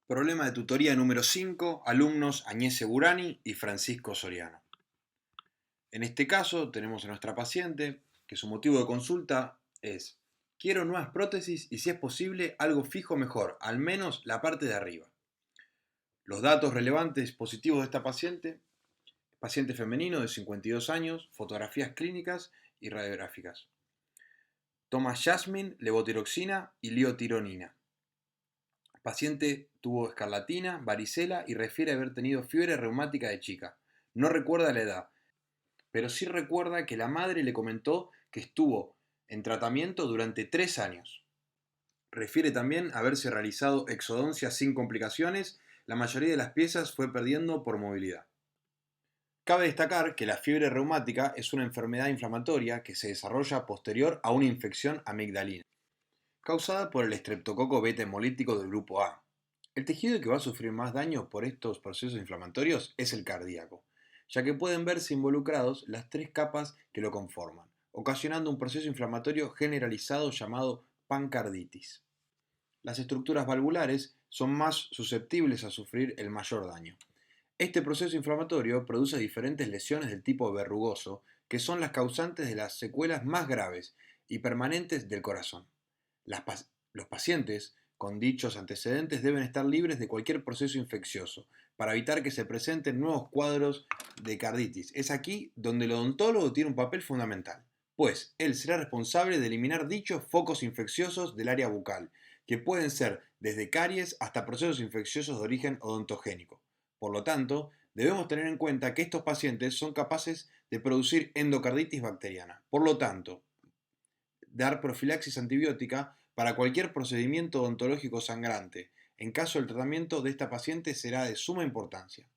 Problema de tutoría número 5, alumnos Añese Burani y Francisco Soriano. En este caso tenemos a nuestra paciente que su motivo de consulta es: quiero nuevas prótesis y si es posible algo fijo mejor, al menos la parte de arriba. Los datos relevantes positivos de esta paciente: paciente femenino de 52 años, fotografías clínicas y radiográficas. Toma Jasmine, levotiroxina y liotironina. Paciente tuvo escarlatina, varicela y refiere haber tenido fiebre reumática de chica. No recuerda la edad, pero sí recuerda que la madre le comentó que estuvo en tratamiento durante 3 años. Refiere también haberse realizado exodoncia sin complicaciones. La mayoría de las piezas fue perdiendo por movilidad. Cabe destacar que la fiebre reumática es una enfermedad inflamatoria que se desarrolla posterior a una infección amigdalina, causada por el estreptococo beta hemolítico del grupo A. El tejido que va a sufrir más daño por estos procesos inflamatorios es el cardíaco, ya que pueden verse involucrados las 3 capas que lo conforman, ocasionando un proceso inflamatorio generalizado llamado pancarditis. Las estructuras valvulares son más susceptibles a sufrir el mayor daño. Este proceso inflamatorio produce diferentes lesiones del tipo verrugoso, que son las causantes de las secuelas más graves y permanentes del corazón. Los pacientes con dichos antecedentes deben estar libres de cualquier proceso infeccioso para evitar que se presenten nuevos cuadros de carditis. Es aquí donde el odontólogo tiene un papel fundamental, pues él será responsable de eliminar dichos focos infecciosos del área bucal, que pueden ser desde caries hasta procesos infecciosos de origen odontogénico. Por lo tanto, debemos tener en cuenta que estos pacientes son capaces de producir endocarditis bacteriana. Por lo tanto, dar profilaxis antibiótica para cualquier procedimiento odontológico sangrante. En caso del tratamiento de esta paciente será de suma importancia.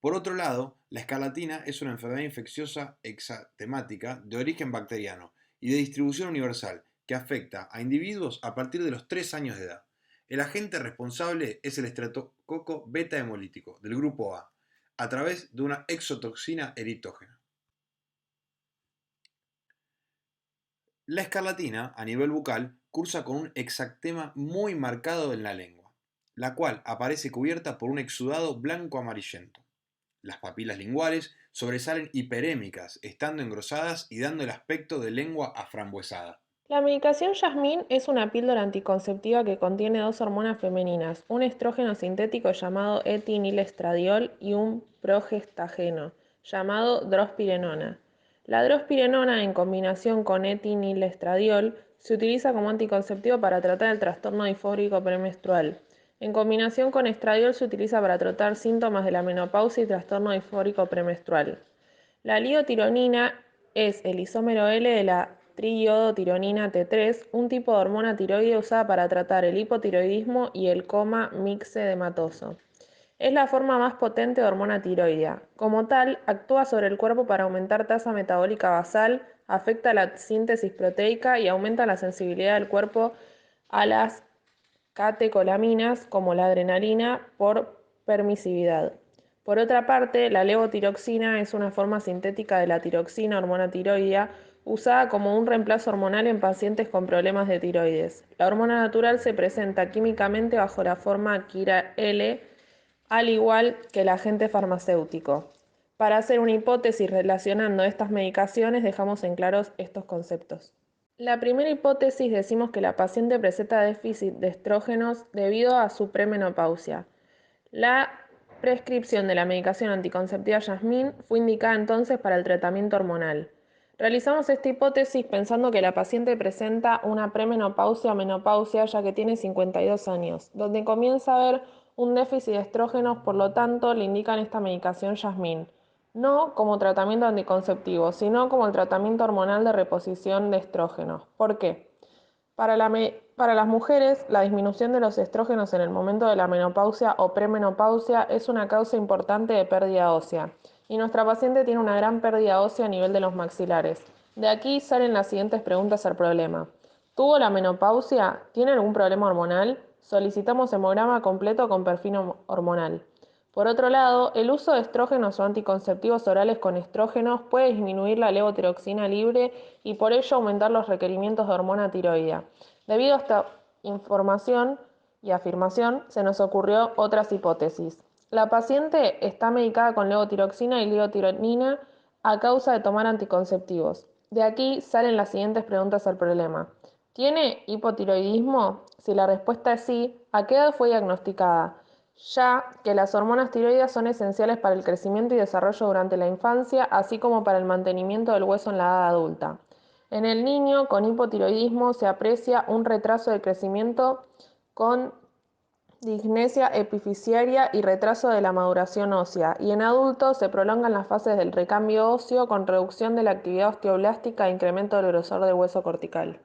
Por otro lado, la escarlatina es una enfermedad infecciosa exantemática de origen bacteriano y de distribución universal que afecta a individuos a partir de los 3 años de edad. El agente responsable es el estreptococo beta hemolítico del grupo a través de una exotoxina eritógena. La escarlatina, a nivel bucal, cursa con un exantema muy marcado en la lengua, la cual aparece cubierta por un exudado blanco amarillento. Las papilas linguales sobresalen hiperémicas, estando engrosadas y dando el aspecto de lengua aframbuesada. La medicación Jasmine es una píldora anticonceptiva que contiene 2 hormonas femeninas, un estrógeno sintético llamado etinilestradiol y un progestageno llamado drospirenona. La drospirenona, en combinación con etinilestradiol, se utiliza como anticonceptivo para tratar el trastorno disfórico premenstrual. En combinación con estradiol se utiliza para tratar síntomas de la menopausia y trastorno disfórico premenstrual. La liotironina es el isómero L de la triiodotironina T3, un tipo de hormona tiroidea usada para tratar el hipotiroidismo y el coma mixedematoso. Es la forma más potente de hormona tiroidea. Como tal, actúa sobre el cuerpo para aumentar tasa metabólica basal, afecta la síntesis proteica y aumenta la sensibilidad del cuerpo a las catecolaminas como la adrenalina por permisividad. Por otra parte, la levotiroxina es una forma sintética de la tiroxina, hormona tiroidea, usada como un reemplazo hormonal en pacientes con problemas de tiroides. La hormona natural se presenta químicamente bajo la forma KIRA-L, al igual que el agente farmacéutico. Para hacer una hipótesis relacionando estas medicaciones, dejamos en claros estos conceptos. La primera hipótesis decimos que la paciente presenta déficit de estrógenos debido a su premenopausia. La prescripción de la medicación anticonceptiva Jasmine fue indicada entonces para el tratamiento hormonal. Realizamos esta hipótesis pensando que la paciente presenta una premenopausia o menopausia ya que tiene 52 años, donde comienza a haber un déficit de estrógenos, por lo tanto le indican esta medicación Jasmine, no como tratamiento anticonceptivo, sino como el tratamiento hormonal de reposición de estrógenos. ¿Por qué? Para las mujeres, la disminución de los estrógenos en el momento de la menopausia o premenopausia es una causa importante de pérdida ósea, y nuestra paciente tiene una gran pérdida ósea a nivel de los maxilares. De aquí salen las siguientes preguntas al problema. ¿Tuvo la menopausia? ¿Tiene algún problema hormonal? Solicitamos hemograma completo con perfil hormonal. Por otro lado, el uso de estrógenos o anticonceptivos orales con estrógenos puede disminuir la levotiroxina libre y por ello aumentar los requerimientos de hormona tiroidea. Debido a esta información y afirmación, se nos ocurrió otras hipótesis. La paciente está medicada con levotiroxina y levotironina a causa de tomar anticonceptivos. De aquí salen las siguientes preguntas al problema. ¿Tiene hipotiroidismo? Si la respuesta es sí, ¿a qué edad fue diagnosticada? Ya que las hormonas tiroides son esenciales para el crecimiento y desarrollo durante la infancia, así como para el mantenimiento del hueso en la edad adulta. En el niño con hipotiroidismo se aprecia un retraso de crecimiento con disgnesia epifisiaria y retraso de la maduración ósea, y en adultos se prolongan las fases del recambio óseo con reducción de la actividad osteoblástica e incremento del grosor del hueso cortical.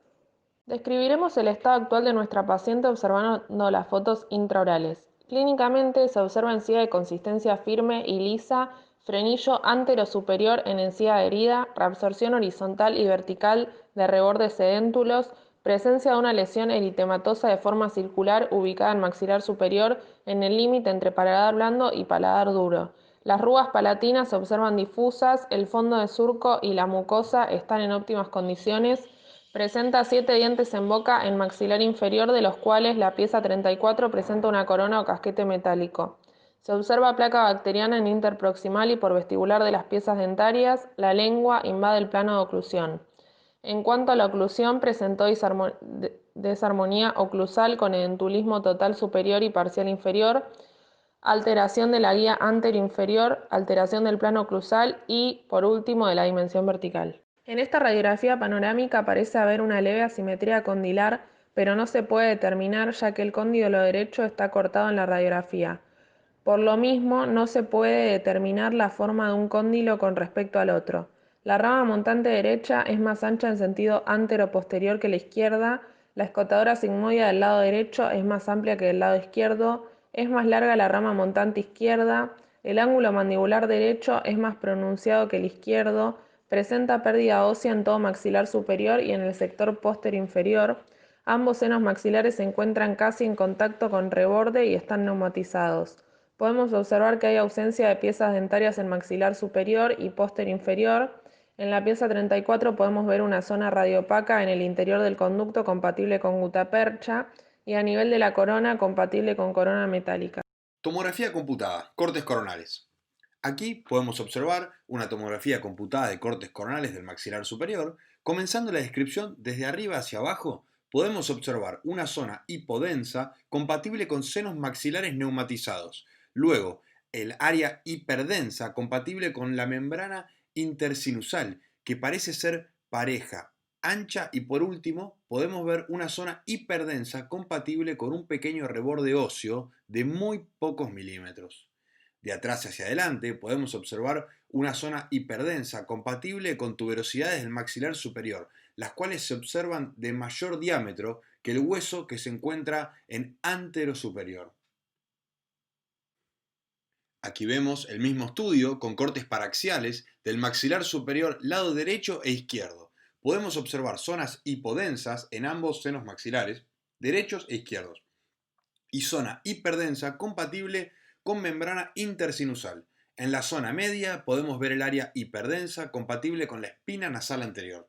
Describiremos el estado actual de nuestra paciente observando las fotos intraorales. Clínicamente se observa encía de consistencia firme y lisa, frenillo antero-superior en encía herida, reabsorción horizontal y vertical de rebordes sedéntulos, presencia de una lesión eritematosa de forma circular ubicada en maxilar superior en el límite entre paladar blando y paladar duro. Las rugas palatinas se observan difusas, el fondo de surco y la mucosa están en óptimas condiciones. Presenta 7 dientes en boca en maxilar inferior, de los cuales la pieza 34 presenta una corona o casquete metálico. Se observa placa bacteriana en interproximal y por vestibular de las piezas dentarias. La lengua invade el plano de oclusión. En cuanto a la oclusión, presentó desarmonía oclusal con edentulismo total superior y parcial inferior, alteración de la guía anteroinferior, alteración del plano oclusal y, por último, de la dimensión vertical. En esta radiografía panorámica parece haber una leve asimetría condilar, pero no se puede determinar ya que el cóndilo derecho está cortado en la radiografía. Por lo mismo, no se puede determinar la forma de un cóndilo con respecto al otro. La rama montante derecha es más ancha en sentido antero-posterior que la izquierda, la escotadora sigmoide del lado derecho es más amplia que del lado izquierdo, es más larga la rama montante izquierda, el ángulo mandibular derecho es más pronunciado que el izquierdo, presenta pérdida ósea en todo maxilar superior y en el sector póster inferior. Ambos senos maxilares se encuentran casi en contacto con reborde y están neumatizados. Podemos observar que hay ausencia de piezas dentarias en maxilar superior y póster inferior. En la pieza 34 podemos ver una zona radiopaca en el interior del conducto compatible con gutapercha y a nivel de la corona compatible con corona metálica. Tomografía computada, cortes coronales. Aquí podemos observar una tomografía computada de cortes coronales del maxilar superior. Comenzando la descripción desde arriba hacia abajo, podemos observar una zona hipodensa compatible con senos maxilares neumatizados. Luego, el área hiperdensa compatible con la membrana intersinusal, que parece ser pareja, ancha, y por último, podemos ver una zona hiperdensa compatible con un pequeño reborde óseo de muy pocos milímetros. De atrás hacia adelante podemos observar una zona hiperdensa compatible con tuberosidades del maxilar superior, las cuales se observan de mayor diámetro que el hueso que se encuentra en antero superior. Aquí vemos el mismo estudio con cortes paraxiales del maxilar superior lado derecho e izquierdo. Podemos observar zonas hipodensas en ambos senos maxilares, derechos e izquierdos, y zona hiperdensa compatible con membrana intersinusal. En la zona media podemos ver el área hiperdensa compatible con la espina nasal anterior.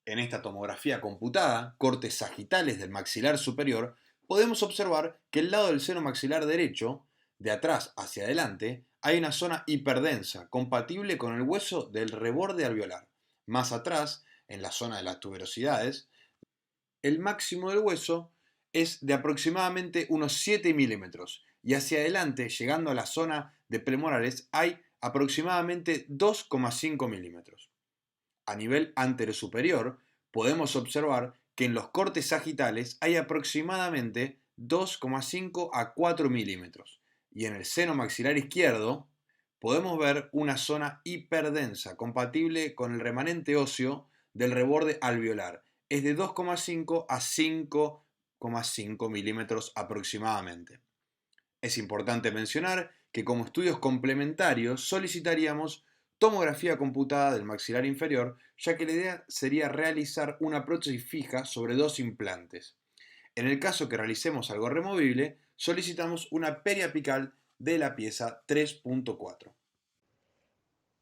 En esta tomografía computada, cortes sagitales del maxilar superior, podemos observar que el lado del seno maxilar derecho, de atrás hacia adelante, hay una zona hiperdensa compatible con el hueso del reborde alveolar. Más atrás, en la zona de las tuberosidades, el máximo del hueso es de aproximadamente unos 7 milímetros y hacia adelante, llegando a la zona de premolares, hay aproximadamente 2,5 milímetros. A nivel anterosuperior, podemos observar que en los cortes sagitales hay aproximadamente 2,5 a 4 milímetros y en el seno maxilar izquierdo podemos ver una zona hiperdensa compatible con el remanente óseo del reborde alveolar. Es de 2,5 a 5,5 milímetros aproximadamente. Es importante mencionar que como estudios complementarios solicitaríamos tomografía computada del maxilar inferior, ya que la idea sería realizar una prótesis fija sobre 2 implantes. En el caso que realicemos algo removible, solicitamos una periapical de la pieza 3.4.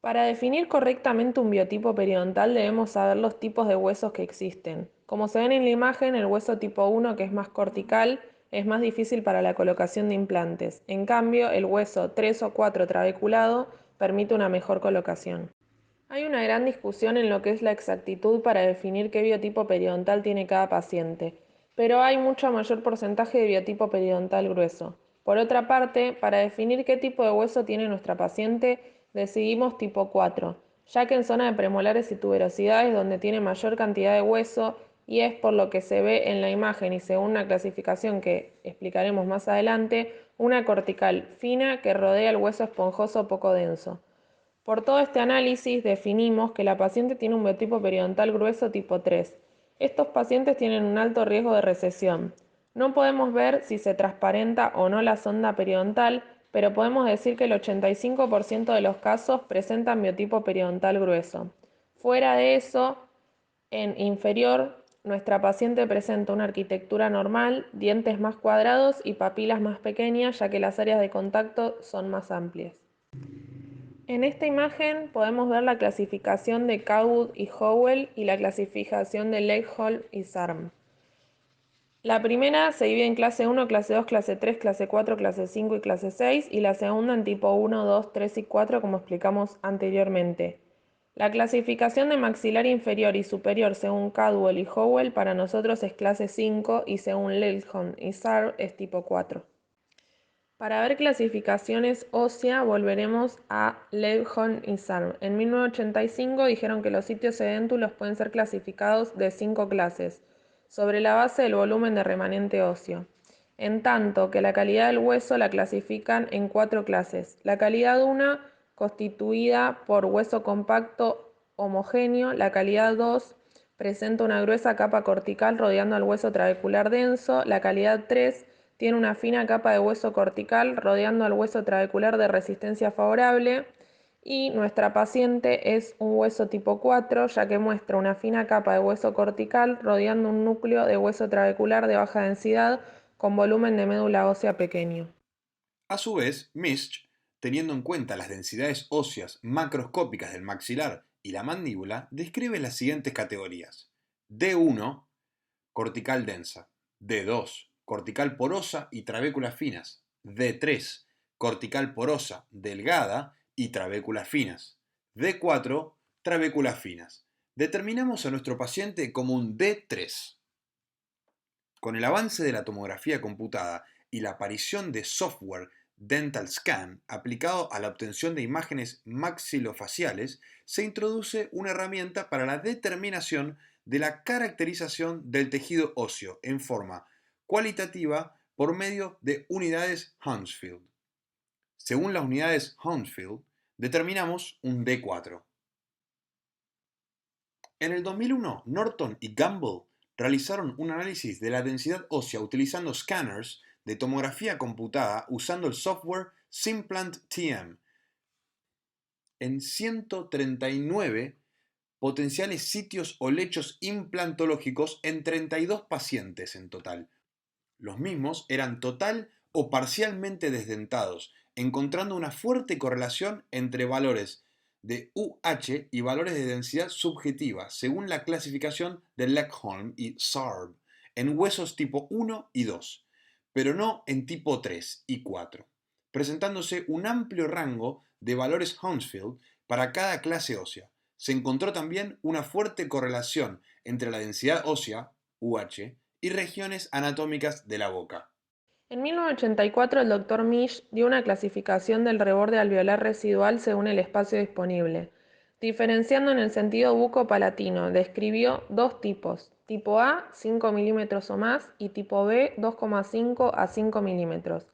Para definir correctamente un biotipo periodontal debemos saber los tipos de huesos que existen. Como se ven en la imagen, el hueso tipo 1, que es más cortical, es más difícil para la colocación de implantes. En cambio, el hueso 3 o 4 trabeculado permite una mejor colocación. Hay una gran discusión en lo que es la exactitud para definir qué biotipo periodontal tiene cada paciente, pero hay mucho mayor porcentaje de biotipo periodontal grueso. Por otra parte, para definir qué tipo de hueso tiene nuestra paciente, decidimos tipo 4, ya que en zona de premolares y tuberosidades donde tiene mayor cantidad de hueso y es por lo que se ve en la imagen y según una clasificación que explicaremos más adelante, una cortical fina que rodea el hueso esponjoso poco denso. Por todo este análisis definimos que la paciente tiene un biotipo periodontal grueso tipo 3. Estos pacientes tienen un alto riesgo de recesión. No podemos ver si se transparenta o no la sonda periodontal, pero podemos decir que el 85% de los casos presentan biotipo periodontal grueso. Fuera de eso, en inferior, nuestra paciente presenta una arquitectura normal, dientes más cuadrados y papilas más pequeñas, ya que las áreas de contacto son más amplias. En esta imagen podemos ver la clasificación de Cowwood y Howell y la clasificación de Legholm y Sarm. La primera se divide en clase 1, clase 2, clase 3, clase 4, clase 5 y clase 6 y la segunda en tipo 1, 2, 3 y 4 como explicamos anteriormente. La clasificación de maxilar inferior y superior según Caldwell y Howell para nosotros es clase 5 y según Legholm y Sarm es tipo 4. Para ver clasificaciones ósea volveremos a Legholm y Sarm. En 1985 dijeron que los sitios edéntulos pueden ser clasificados de 5 clases, sobre la base del volumen de remanente óseo. En tanto que la calidad del hueso la clasifican en 4 clases. La calidad 1, constituida por hueso compacto homogéneo. La calidad 2, presenta una gruesa capa cortical rodeando al hueso trabecular denso. La calidad 3, tiene una fina capa de hueso cortical rodeando al hueso trabecular de resistencia favorable y nuestra paciente es un hueso tipo 4, ya que muestra una fina capa de hueso cortical rodeando un núcleo de hueso trabecular de baja densidad con volumen de médula ósea pequeño. A su vez, Misch, teniendo en cuenta las densidades óseas macroscópicas del maxilar y la mandíbula, describe las siguientes categorías: D1, cortical densa; D2, cortical porosa y trabéculas finas; D3, cortical porosa, delgada y trabéculas finas; D4, trabéculas finas. Determinamos a nuestro paciente como un D3. Con el avance de la tomografía computada y la aparición de software Dental Scan aplicado a la obtención de imágenes maxilofaciales, se introduce una herramienta para la determinación de la caracterización del tejido óseo en forma cualitativa por medio de unidades Hounsfield. Según las unidades Hounsfield, determinamos un D4. En el 2001, Norton y Gamble realizaron un análisis de la densidad ósea utilizando scanners de tomografía computada usando el software Simplant TM en 139 potenciales sitios o lechos implantológicos en 32 pacientes en total. Los mismos eran total o parcialmente desdentados, encontrando una fuerte correlación entre valores de UH y valores de densidad subjetiva, según la clasificación de Legholm y Sarb, en huesos tipo 1 y 2, pero no en tipo 3 y 4, presentándose un amplio rango de valores Hounsfield para cada clase ósea. Se encontró también una fuerte correlación entre la densidad ósea, UH, y regiones anatómicas de la boca. En 1984 el Dr. Misch dio una clasificación del reborde alveolar residual según el espacio disponible. Diferenciando en el sentido bucopalatino, describió dos tipos: tipo A, 5 milímetros o más, y tipo B, 2,5 a 5 milímetros.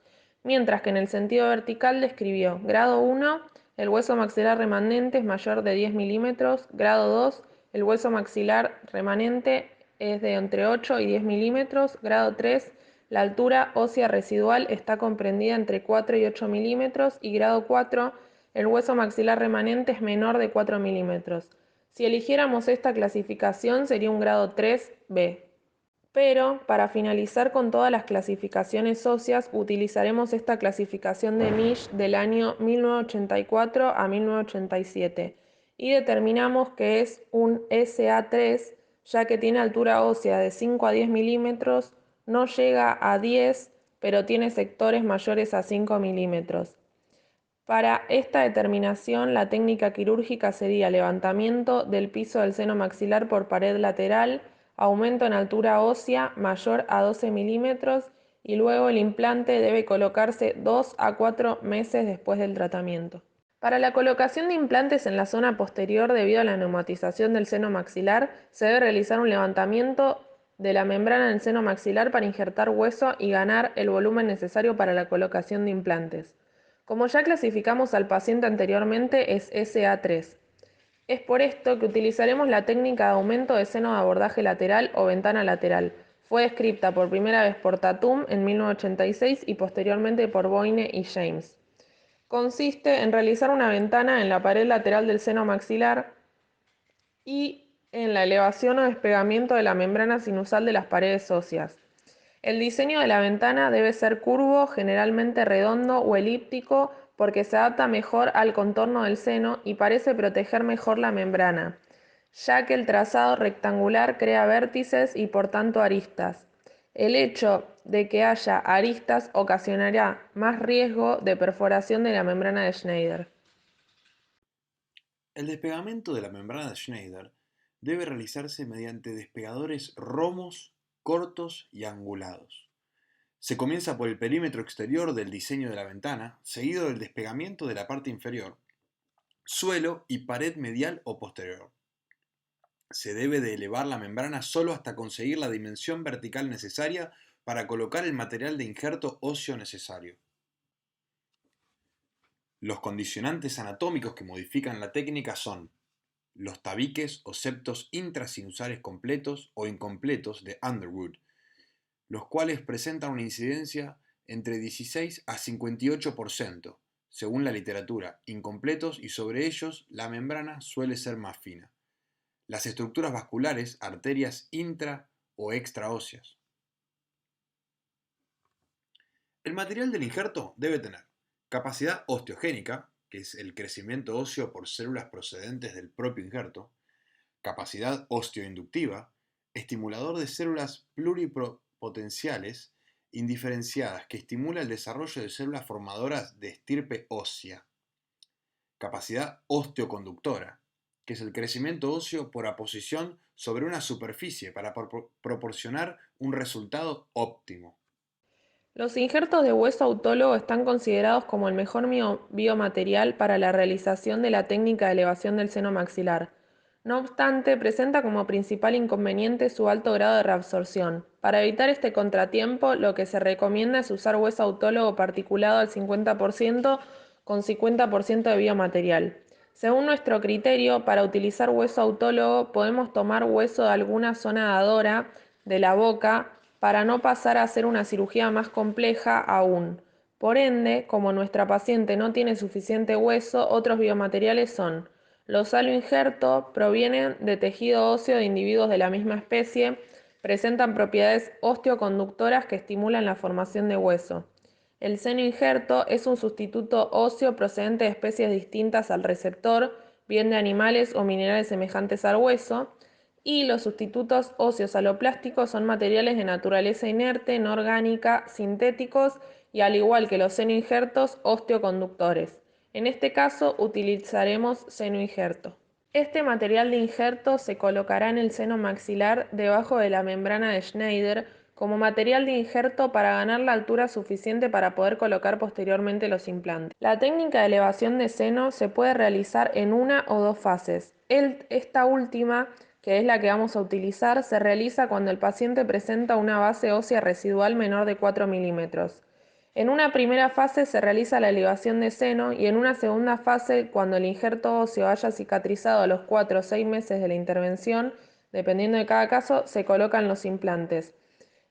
Mientras que en el sentido vertical describió: grado 1, el hueso maxilar remanente es mayor de 10 milímetros; grado 2, el hueso maxilar remanente es de entre 8 y 10 milímetros; grado 3, la altura ósea residual está comprendida entre 4 y 8 milímetros; y grado 4, el hueso maxilar remanente es menor de 4 milímetros. Si eligiéramos esta clasificación sería un grado 3B. Pero para finalizar con todas las clasificaciones óseas, utilizaremos esta clasificación de Misch del año 1984 a 1987 y determinamos que es un SA3, ya que tiene altura ósea de 5 a 10 milímetros, no llega a 10, pero tiene sectores mayores a 5 milímetros. Para esta determinación, la técnica quirúrgica sería levantamiento del piso del seno maxilar por pared lateral, aumento en altura ósea mayor a 12 milímetros y luego el implante debe colocarse 2 a 4 meses después del tratamiento. Para la colocación de implantes en la zona posterior debido a la neumatización del seno maxilar, se debe realizar un levantamiento de la membrana del seno maxilar para injertar hueso y ganar el volumen necesario para la colocación de implantes. Como ya clasificamos al paciente anteriormente, es SA3. Es por esto que utilizaremos la técnica de aumento de seno de abordaje lateral o ventana lateral. Fue descrita por primera vez por Tatum en 1986 y posteriormente por Boyne y James. Consiste en realizar una ventana en la pared lateral del seno maxilar y en la elevación o despegamiento de la membrana sinusal de las paredes óseas. El diseño de la ventana debe ser curvo, generalmente redondo o elíptico, porque se adapta mejor al contorno del seno y parece proteger mejor la membrana, ya que el trazado rectangular crea vértices y por tanto aristas. El hecho de que haya aristas ocasionará más riesgo de perforación de la membrana de Schneider. El despegamento de la membrana de Schneider debe realizarse mediante despegadores romos, cortos y angulados. Se comienza por el perímetro exterior del diseño de la ventana, seguido del despegamiento de la parte inferior, suelo y pared medial o posterior. Se debe de elevar la membrana solo hasta conseguir la dimensión vertical necesaria para colocar el material de injerto óseo necesario. Los condicionantes anatómicos que modifican la técnica son los tabiques o septos intrasinusales completos o incompletos de Underwood, los cuales presentan una incidencia entre 16 a 58%, según la literatura, incompletos y sobre ellos la membrana suele ser más fina. Las estructuras vasculares, arterias intra o extraóseas. El material del injerto debe tener capacidad osteogénica, que es el crecimiento óseo por células procedentes del propio injerto, capacidad osteoinductiva, estimulador de células pluripotenciales indiferenciadas que estimula el desarrollo de células formadoras de estirpe ósea, capacidad osteoconductora, que es el crecimiento óseo por aposición sobre una superficie para proporcionar un resultado óptimo. Los injertos de hueso autólogo están considerados como el mejor biomaterial para la realización de la técnica de elevación del seno maxilar. No obstante, presenta como principal inconveniente su alto grado de reabsorción. Para evitar este contratiempo, lo que se recomienda es usar hueso autólogo particulado al 50% con 50% de biomaterial. Según nuestro criterio, para utilizar hueso autólogo podemos tomar hueso de alguna zona dadora de la boca para no pasar a hacer una cirugía más compleja aún. Por ende, como nuestra paciente no tiene suficiente hueso, otros biomateriales son los aloinjerto, provienen de tejido óseo de individuos de la misma especie, presentan propiedades osteoconductoras que estimulan la formación de hueso. El seno injerto es un sustituto óseo procedente de especies distintas al receptor, bien de animales o minerales semejantes al hueso, y los sustitutos óseos aloplásticos son materiales de naturaleza inerte, no orgánica, sintéticos y al igual que los senoinjertos, osteoconductores. En este caso utilizaremos senoinjerto. Este material de injerto se colocará en el seno maxilar debajo de la membrana de Schneider como material de injerto para ganar la altura suficiente para poder colocar posteriormente los implantes. La técnica de elevación de seno se puede realizar en una o dos fases. Esta última, que es la que vamos a utilizar, se realiza cuando el paciente presenta una base ósea residual menor de 4 milímetros. En una primera fase se realiza la elevación de seno y en una segunda fase, cuando el injerto óseo haya cicatrizado a los 4 o 6 meses de la intervención, dependiendo de cada caso, se colocan los implantes.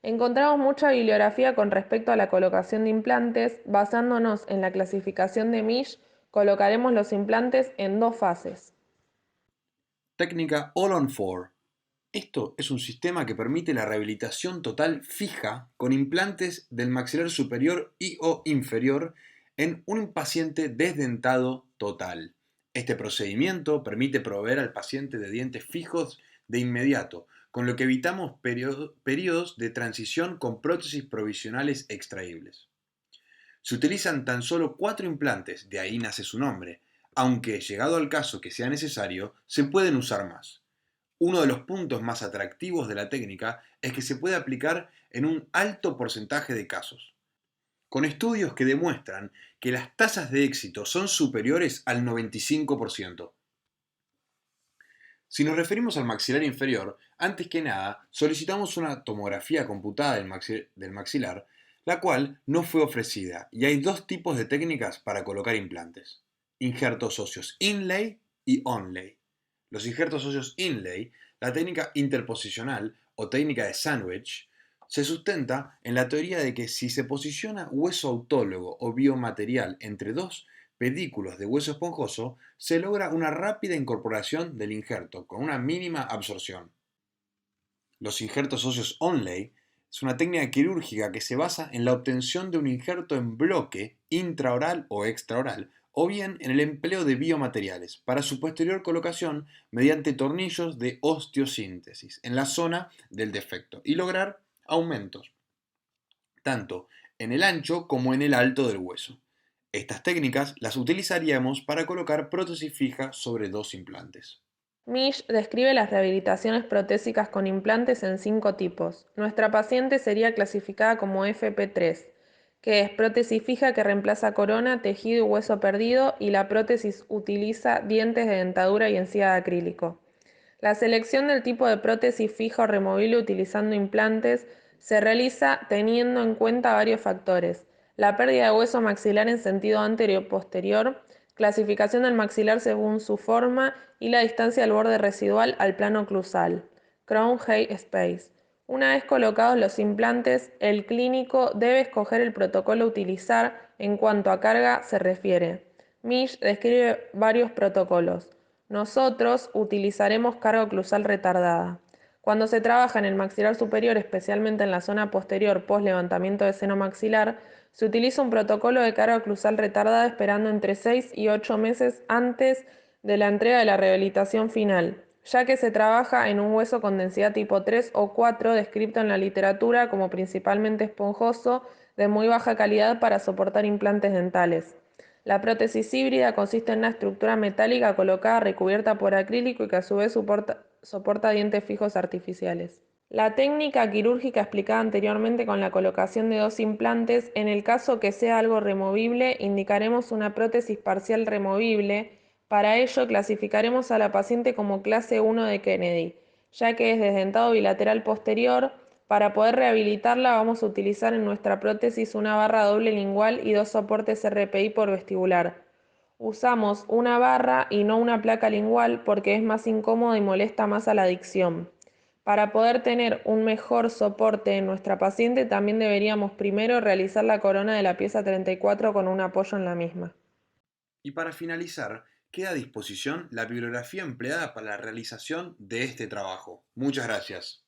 Encontramos mucha bibliografía con respecto a la colocación de implantes. Basándonos en la clasificación de Misch, colocaremos los implantes en dos fases. Técnica All on 4. Esto es un sistema que permite la rehabilitación total fija con implantes del maxilar superior y o inferior en un paciente desdentado total. Este procedimiento permite proveer al paciente de dientes fijos de inmediato, con lo que evitamos periodos de transición con prótesis provisionales extraíbles. Se utilizan tan solo 4 implantes, de ahí nace su nombre, aunque llegado al caso que sea necesario, se pueden usar más. Uno de los puntos más atractivos de la técnica es que se puede aplicar en un alto porcentaje de casos, con estudios que demuestran que las tasas de éxito son superiores al 95%. Si nos referimos al maxilar inferior, antes que nada solicitamos una tomografía computada del maxilar, la cual no fue ofrecida, y hay dos tipos de técnicas para colocar implantes: injertos óseos inlay y onlay. Los injertos óseos inlay, la técnica interposicional o técnica de sándwich, se sustenta en la teoría de que si se posiciona hueso autólogo o biomaterial entre dos pedículos de hueso esponjoso, se logra una rápida incorporación del injerto con una mínima absorción. Los injertos óseos onlay es una técnica quirúrgica que se basa en la obtención de un injerto en bloque intraoral o extraoral, o bien en el empleo de biomateriales para su posterior colocación mediante tornillos de osteosíntesis en la zona del defecto y lograr aumentos, tanto en el ancho como en el alto del hueso. Estas técnicas las utilizaríamos para colocar prótesis fija sobre dos implantes. Misch describe las rehabilitaciones protésicas con implantes en 5 tipos. Nuestra paciente sería clasificada como FP3, que es prótesis fija que reemplaza corona, tejido y hueso perdido, y la prótesis utiliza dientes de dentadura y encía de acrílico. La selección del tipo de prótesis fija o removible utilizando implantes se realiza teniendo en cuenta varios factores: la pérdida de hueso maxilar en sentido anterior-posterior, clasificación del maxilar según su forma y la distancia del borde residual al plano oclusal, Crown-Hay Space. Una vez colocados los implantes, el clínico debe escoger el protocolo a utilizar en cuanto a carga se refiere. Misch describe varios protocolos. Nosotros utilizaremos carga oclusal retardada. Cuando se trabaja en el maxilar superior, especialmente en la zona posterior post levantamiento de seno maxilar, se utiliza un protocolo de carga oclusal retardada esperando entre 6 y 8 meses antes de la entrega de la rehabilitación final, ya que se trabaja en un hueso con densidad tipo 3 o 4 descrito en la literatura como principalmente esponjoso, de muy baja calidad para soportar implantes dentales. La prótesis híbrida consiste en una estructura metálica colocada recubierta por acrílico y que a su vez soporta dientes fijos artificiales. La técnica quirúrgica explicada anteriormente con la colocación de 2 implantes, en el caso que sea algo removible, indicaremos una prótesis parcial removible. Para ello clasificaremos a la paciente como clase 1 de Kennedy, ya que es desdentado bilateral posterior. Para poder rehabilitarla vamos a utilizar en nuestra prótesis una barra doble lingual y 2 soportes RPI por vestibular. Usamos una barra y no una placa lingual porque es más incómodo y molesta más a la dicción. Para poder tener un mejor soporte en nuestra paciente, también deberíamos primero realizar la corona de la pieza 34 con un apoyo en la misma. Y para finalizar, queda a disposición la bibliografía empleada para la realización de este trabajo. Muchas gracias.